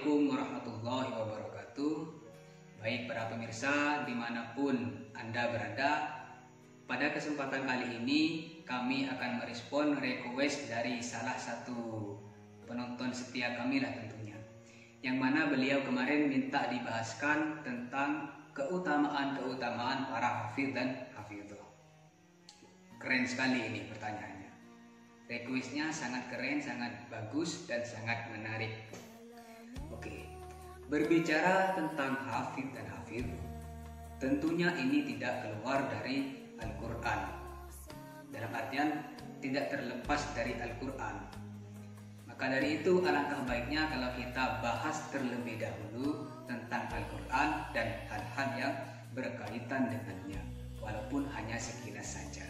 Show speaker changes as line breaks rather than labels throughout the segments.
Assalamualaikum warahmatullahi wabarakatuh. Baik para pemirsa dimanapun Anda berada, pada kesempatan kali ini kami akan merespon request dari salah satu penonton setia kami lah tentunya, yang mana beliau kemarin minta dibahaskan tentang keutamaan para hafidh dan hafidhah. Keren sekali ini pertanyaannya. Requestnya sangat keren, sangat bagus, dan sangat menarik. Oke, berbicara tentang hafidh dan hafidh, tentunya ini tidak keluar dari Al-Quran. Dalam artian tidak terlepas dari Al-Quran. Maka dari itu alangkah baiknya kalau kita bahas terlebih dahulu tentang Al-Quran dan hal-hal yang berkaitan dengannya, walaupun hanya sekilas saja.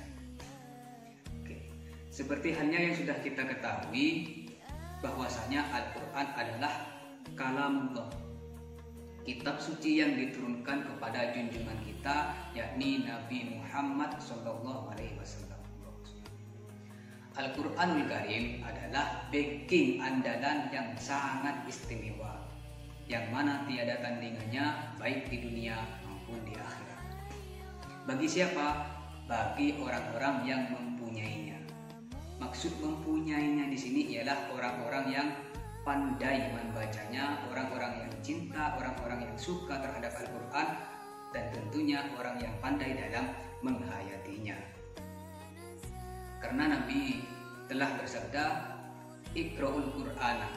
Oke, seperti halnya yang sudah kita ketahui bahwasanya Al-Quran adalah kalamullah, kitab suci yang diturunkan kepada junjungan kita, yakni Nabi Muhammad SAW. Al-Quranul Karim adalah backing andalan yang sangat istimewa, yang mana tiada tandingannya baik di dunia maupun di akhirat. Bagi siapa? Bagi orang-orang yang mempunyainya. Maksud mempunyainya di sini ialah orang-orang yang pandai membacanya, orang-orang yang cinta, orang-orang yang suka terhadap Al-Quran, dan tentunya orang yang pandai dalam menghayatinya. Karena Nabi telah bersabda, Iqra'ul Qur'ana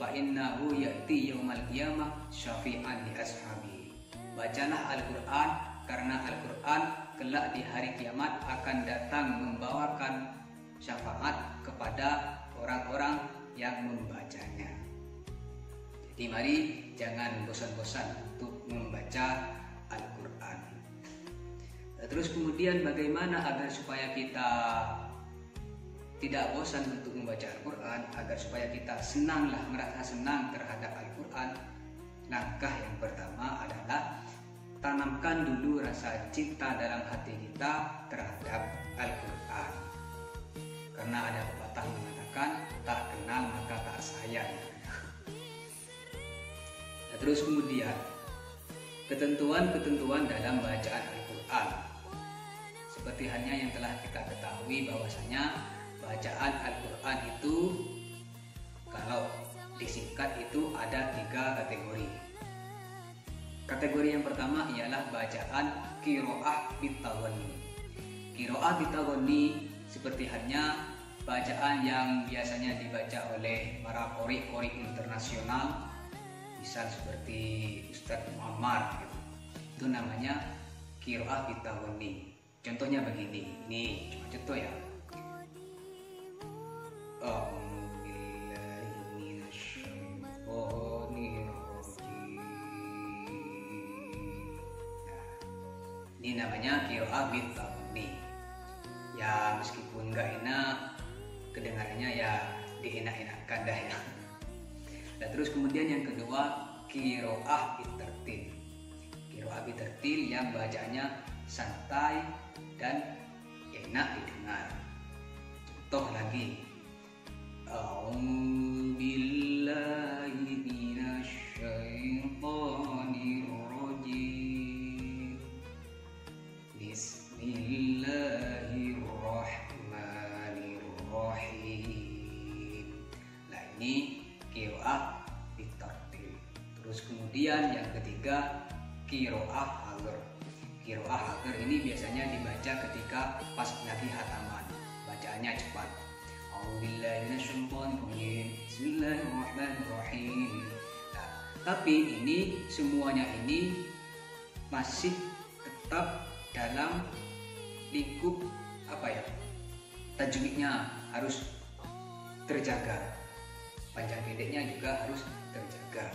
fa innahu ya'ti yaumal qiyamah syafi'an li ashabi. Bacalah Al-Quran karena Al-Quran kelak di hari kiamat akan datang membawakan syafaat kepada orang-orang yang membacanya. Jadi mari jangan bosan-bosan untuk membaca Al-Quran. Terus kemudian bagaimana agar supaya kita tidak bosan untuk membaca Al-Quran, agar supaya kita merasa senang terhadap Al-Quran? Langkah yang pertama adalah tanamkan dulu rasa cinta dalam hati kita terhadap Al-Quran. Karena ada pepatah mengatakan, tak kenal maka tak sayang. Nah, terus kemudian ketentuan-ketentuan dalam bacaan Al-Quran, seperti halnya yang telah kita ketahui bahwasanya bacaan Al-Quran itu kalau disingkat itu ada 3 kategori. Kategori yang pertama ialah bacaan qiraah bitawani. Qiraah bitawani seperti halnya bacaan yang biasanya dibaca oleh para qori-qori internasional, misal seperti Ustadz Muhammad gitu. Itu namanya qiraah bitawani. Contohnya begini, ini cuma contoh ya. Ini namanya qiraah bitawani. Ya meskipun nggak enak kedengarannya, ya dienak-enakkan dah ya. Dan terus kemudian yang kedua qiraah bitartil. Qiraah bitartil yang bacanya santai dan enak didengar. Contoh lagi, A'udzubillahi minasyaitonirrajim. Bismillahirrahmanirrahim. Nah ini qiraah bitartil. Terus kemudian yang ketiga qiraah hadhr. Qiraah hadhr ini biasanya dibaca ketika pas lagi khataman, bacaannya cepat. A'udzubillahi minasyaitonirrajim. Bismillahirrahmanirrahim. Nah, tapi ini semuanya ini masih tetap dalam lingkup tajwidnya harus terjaga, panjang pendeknya juga harus terjaga.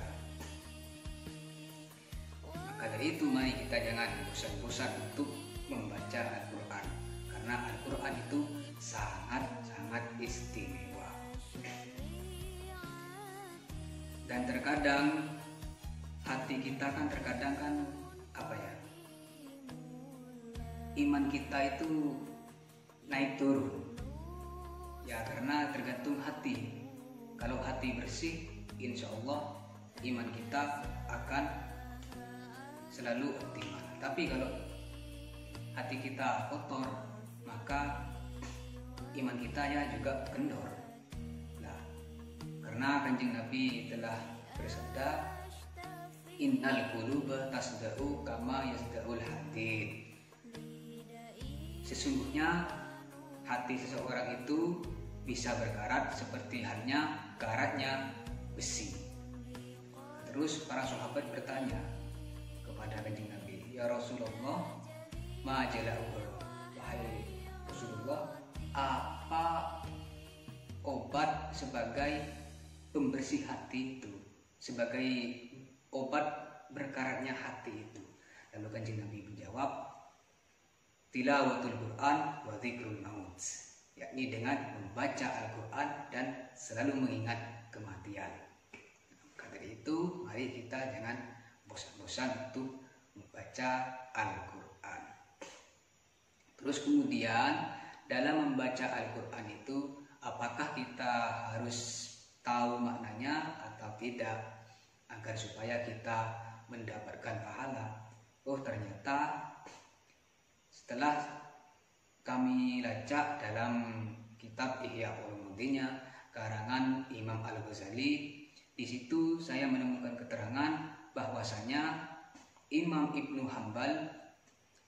Maka dari itu mari kita jangan bosan-bosan untuk membaca Al-Quran, karena Al-Quran itu sangat-sangat istimewa. Dan terkadang hati kita kan iman kita itu naik turun ya, karena tergantung hati. Kalau hati bersih, insya Allah iman kita akan selalu optimal. Tapi kalau hati kita kotor, maka iman kita ya juga kendor. Nah, karena Kanjeng Nabi telah bersabda, innal quluba tasda'u kama yasda'ul hadid. Sesungguhnya hati seseorang itu bisa berkarat seperti halnya karatnya besi. Terus para sahabat bertanya kepada Kanjeng Nabi, ya Rasulullah, ma jala'u, wahai Rasulullah, apa obat sebagai pembersih hati itu, sebagai obat berkaratnya hati itu? Lalu Kanjeng Nabi menjawab, tilawatul Quran wa dzikrul maut, yakni dengan membaca Al-Quran dan selalu mengingat kematian. Maka dari itu, mari kita jangan bosan-bosan untuk membaca Al-Quran. Terus kemudian dalam membaca Al-Quran itu, apakah kita harus tahu maknanya atau tidak agar supaya kita mendapatkan pahala? Oh, ternyata setelah kami lacak dalam kitab Ihya Ulumuddin karangan Imam Al-Ghazali, di situ saya menemukan keterangan bahwasanya Imam Ibnu Hambal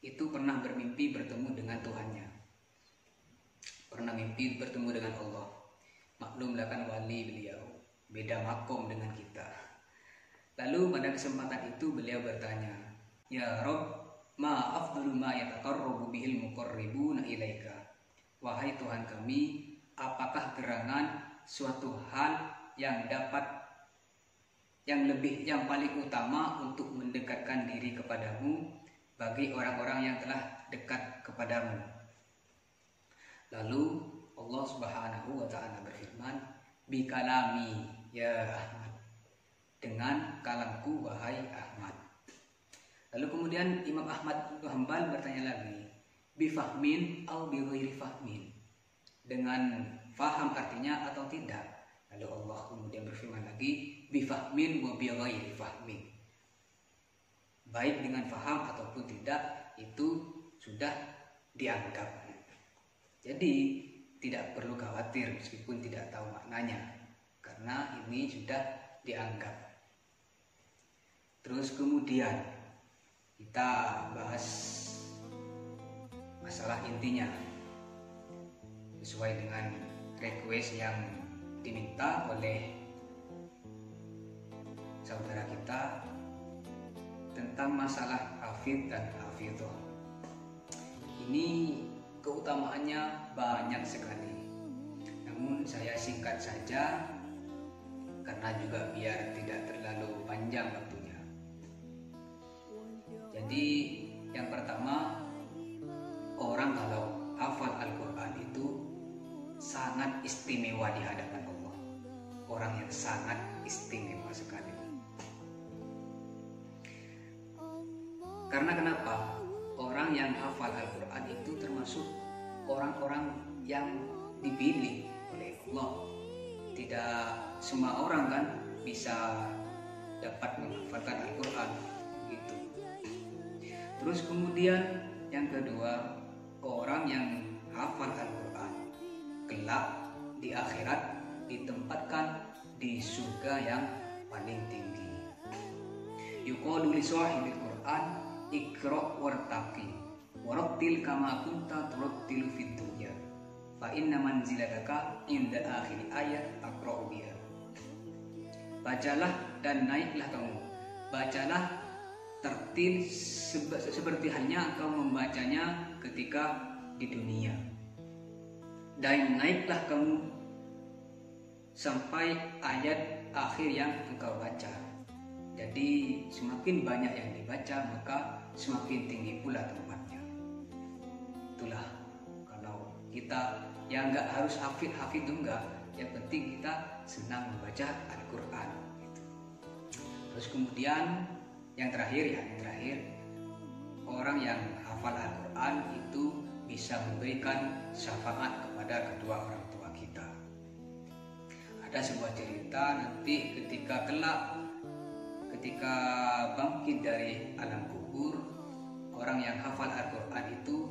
itu pernah bermimpi bertemu dengan Tuhannya, pernah mimpi bertemu dengan Allah. Maklumlah kan wali beliau, beda makom dengan kita. Lalu pada kesempatan itu beliau bertanya, ya Rob, ma afdalu ma yataqarrabu bihil muqarribuna ilaika. Wahai Tuhan kami, apakah gerangan suatu hal yang paling utama untuk mendekatkan diri kepadamu bagi orang-orang yang telah dekat kepadamu? Lalu Allah Subhanahu wa taala berfirman, bi kalami ya Ahmad, dengan kalamku wahai Ahmad. Lalu kemudian Imam Ahmad bin Hanbal bertanya lagi, bifahmin atau bighairi fahmin, dengan faham artinya atau tidak? Lalu Allah kemudian berfirman lagi, bifahmin wa bighairi fahmin, baik dengan faham ataupun tidak, itu sudah dianggap. Jadi tidak perlu khawatir meskipun tidak tahu maknanya, karena ini sudah dianggap. Terus kemudian kita bahas masalah intinya sesuai dengan request yang diminta oleh saudara kita tentang masalah hafidh dan hafidhah. Ini keutamaannya banyak sekali, namun saya singkat saja karena juga biar tidak terlalu panjang waktunya. Jadi yang pertama, orang kalau hafal Al-Quran itu sangat istimewa di hadapan Allah. Orang yang sangat istimewa sekali. Karena kenapa? Orang yang hafal Al-Quran itu termasuk orang-orang yang dipilih oleh Allah. Tidak semua orang kan bisa dapat menghafalkan Al-Quran gitu. Terus kemudian yang kedua, orang yang hafal Al-Quran kelak di akhirat ditempatkan di surga yang paling tinggi. Yuqalu li sahibil Quran iqra wartaqi warattil kama kunta turattilu fid dunya fa inna manzilataka inda akhir ayat aqra'u biha. Bacalah dan naiklah kamu, bacalah tertil seperti halnya engkau membacanya ketika di dunia, dan naiklah kamu sampai ayat akhir yang engkau baca. Jadi semakin banyak yang dibaca, maka semakin tinggi pula tempatnya. Itulah kalau kita yang nggak harus hafid itu enggak, yang penting kita senang membaca Al-Quran gitu. Terus kemudian yang terakhir, orang yang hafal Al-Quran itu bisa memberikan syafaat kepada kedua orang tua kita. Ada sebuah cerita nanti ketika kelak ketika bangkit dari alam kubur, orang yang hafal Al-Quran itu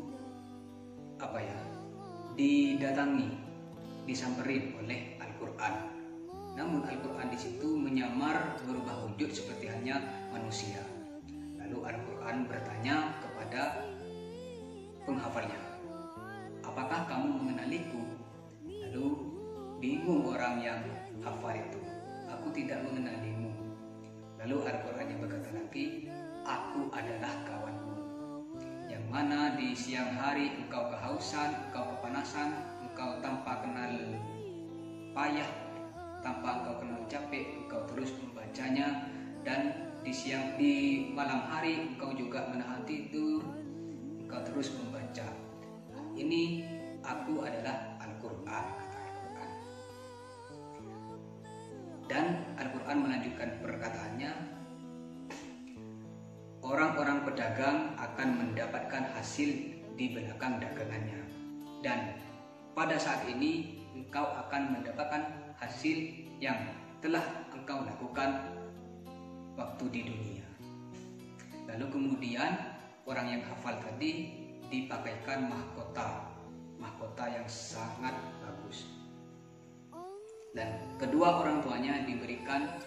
didatangi, disamperin oleh Al-Quran. Namun Al-Quran di situ menyamar, berubah wujud seperti hanya manusia. Lalu Al-Quran bertanya kepada penghafalnya, apakah kamu mengenaliku? Lalu bingung orang yang hafal itu, aku tidak mengenalimu. Lalu Al-Quran yang berkata lagi, aku adalah kawanmu, yang mana di siang hari engkau kehausan, engkau kepanasan, engkau tanpa kenal payah, tanpa engkau kenal capek, engkau terus membacanya. Dan di malam hari engkau juga menahan tidur, engkau terus membaca. Ini aku adalah Al-Quran, kata Al-Quran. Dan Al-Quran melanjutkan perkataannya, orang-orang pedagang akan mendapatkan hasil di belakang dagangannya, dan pada saat ini engkau akan mendapatkan hasil yang telah engkau lakukan waktu di dunia. Lalu kemudian orang yang hafal tadi dipakaikan mahkota yang sangat bagus, dan kedua orang tuanya diberikan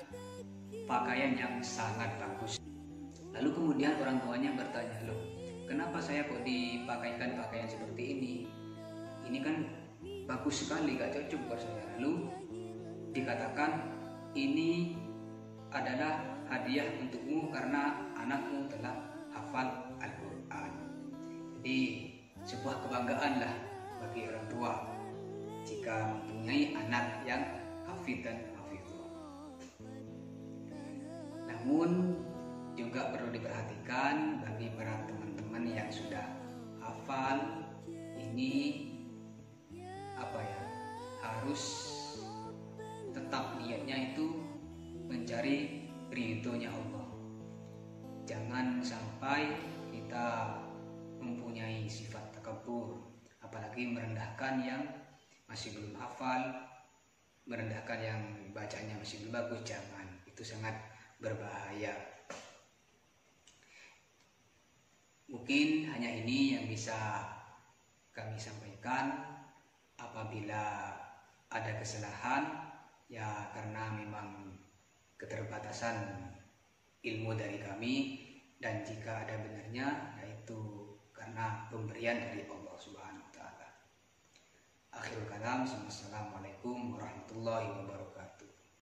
pakaian yang sangat bagus. Lalu kemudian orang tuanya bertanya, loh, kenapa saya kok dipakaikan pakaian seperti ini? Ini kan bagus sekali, gak cocok buat saya. Lalu dikatakan, ini adalah hadiah untukmu karena anakmu telah hafal Al-Quran. Jadi sebuah kebanggaan lah bagi orang tua jika mempunyai anak yang hafid dan hafidhah. Namun juga perlu diperhatikan bagi para teman-teman yang sudah hafal, ini harus tetap niatnya itu mencari ridhonya Allah. Jangan sampai kita mempunyai sifat takabur, apalagi merendahkan yang masih belum hafal, merendahkan yang bacanya masih belum bagus. Jangan, itu sangat berbahaya. Mungkin hanya ini yang bisa kami sampaikan. Apabila ada kesalahan, ya karena memang keterbatasan ilmu dari kami, dan jika ada benarnya, yaitu karena pemberian dari Allah Subhanahu wa Ta'ala. Akhirul kalam, assalamualaikum warahmatullahi wabarakatuh.